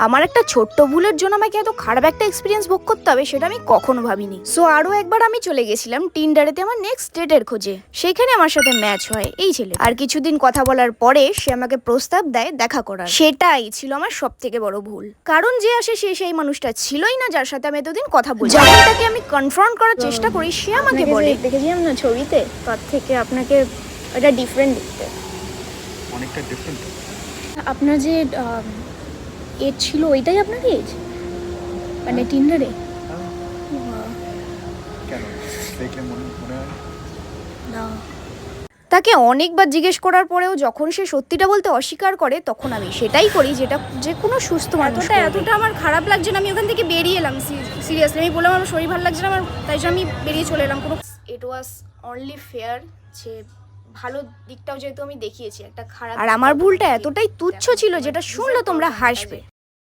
আমার একটা ছোট্ট ভুলের জন্য আমাকে এত খারাপ একটা এক্সপিরিয়েন্স ভোগ করতে হবে সেটা আমি কখনো ভাবিনি। সো আরো একবার আমি চলে গেছিলাম টিন্ডারেতে আমার নেক্সট ডেটের খোঁজে। সেখানে আমার সাথে ম্যাচ হয় এই ছেলে। আর কিছুদিন কথা বলার পরে সে আমাকে প্রস্তাব দেয় দেখা করার। সেটাই ছিল আমার সব থেকে বড় ভুল, কারণ যে আসে সে সেই মানুষটা ছিলই না যার সাথে আমি এতদিন কথা বলি। যখন তাকে আমি কনফ্রন্ট করার চেষ্টা করি সে আমাকে বলে, দেখেছিলাম না ছবিতে, তার থেকে আপনাকে এটা ডিফারেন্ট দেখতে, অনেকটা ডিফারেন্ট। আপনার যে এজ ছিল ওইটাই আপনার এজ, মানে টিন্ডারে? কেন দেখলে মনে হয় না। তাকে অনেকবার জিজ্ঞেস করার পরেও যখন সে সত্যিটা বলতে অস্বীকার করে তখন আমি সেটাই করি যেটা যে কোনো সুস্থ মানুষ করবে। এতটা আমার খারাপ লাগছে না, আমি ওখান থেকে বেরিয়ে এলাম। সিরিয়াসলি আমি বললাম আমার শরীর ভালো লাগছে না আমার, তাই জন্য আমি বেরিয়ে চলে এলাম। কোনো ইট ওয়াজ অনলি ফেয়ার যে ভালো দিকটাও যেহেতু আমি দেখিয়েছি, একটা খারাপ, আর আমার ভুলটা এতটাই তুচ্ছ ছিল যেটা শুনলে তোমরা হাসবে।